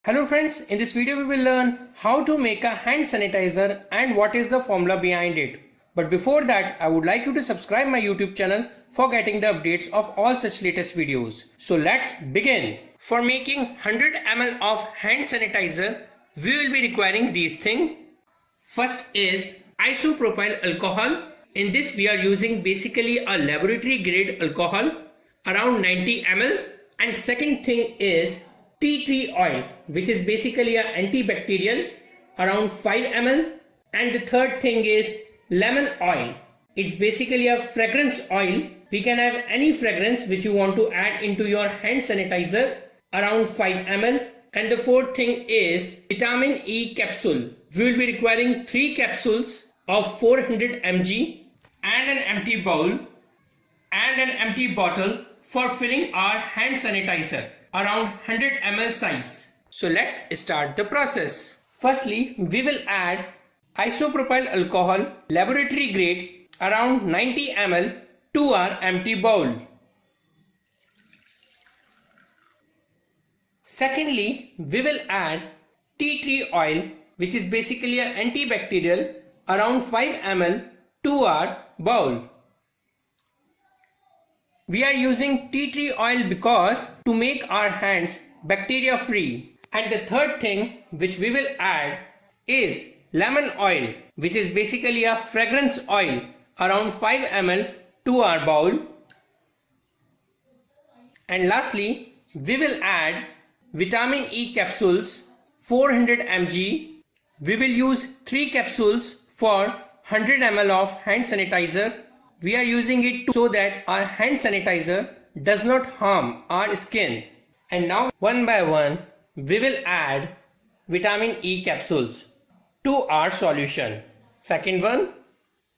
Hello friends, in this video we will learn how to make a hand sanitizer and what is the formula behind it. But before that, I would like you to subscribe my YouTube channel for getting the updates of all such latest videos. So let's begin. For making 100 ml of hand sanitizer, we will be requiring these things. First is isopropyl alcohol. In this we are using basically a laboratory grade alcohol around 90 ml. And second thing is tea tree oil, which is basically an antibacterial around 5 ml. And the third thing is lemon oil. It's basically a fragrance oil. We can have any fragrance which you want to add into your hand sanitizer around 5 ml. And the fourth thing is vitamin E capsule. We will be requiring 3 capsules of 400 mg and an empty bowl and an empty bottle for filling our hand sanitizer around 100 ml size. So let's start the process. Firstly, we will add isopropyl alcohol laboratory grade around 90 ml to our empty bowl. Secondly, we will add tea tree oil, which is basically an antibacterial around 5 ml to our bowl. We are using tea tree oil because to make our hands bacteria free. And the third thing which we will add is lemon oil, which is basically a fragrance oil around 5 ml to our bowl. And lastly, we will add vitamin E capsules 400 mg. We will use 3 capsules for 100 ml of hand sanitizer. We are using it so that our hand sanitizer does not harm our skin. And now one by one we will add vitamin E capsules to our solution. Second one,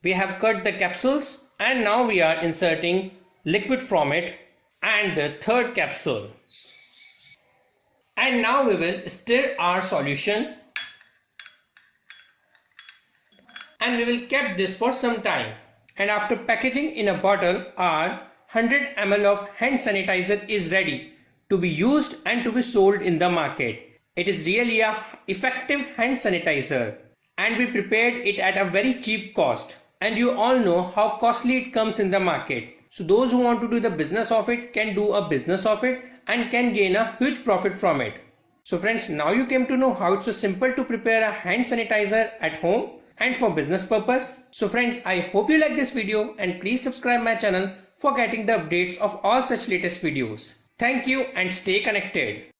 we have cut the capsules and now we are inserting liquid from it. And the third capsule. And now we will stir our solution. And we will keep this for some time. And after packaging in a bottle, our 100 ml of hand sanitizer is ready to be used and to be sold in the market. It is really a effective hand sanitizer and we prepared it at a very cheap cost. And you all know how costly it comes in the market. So those who want to do the business of it can do a business of it and can gain a huge profit from it. So friends, now you came to know how it's so simple to prepare a hand sanitizer at home and for business purpose. So friends, I hope you like this video and please subscribe my channel for getting the updates of all such latest videos. Thank you and stay connected.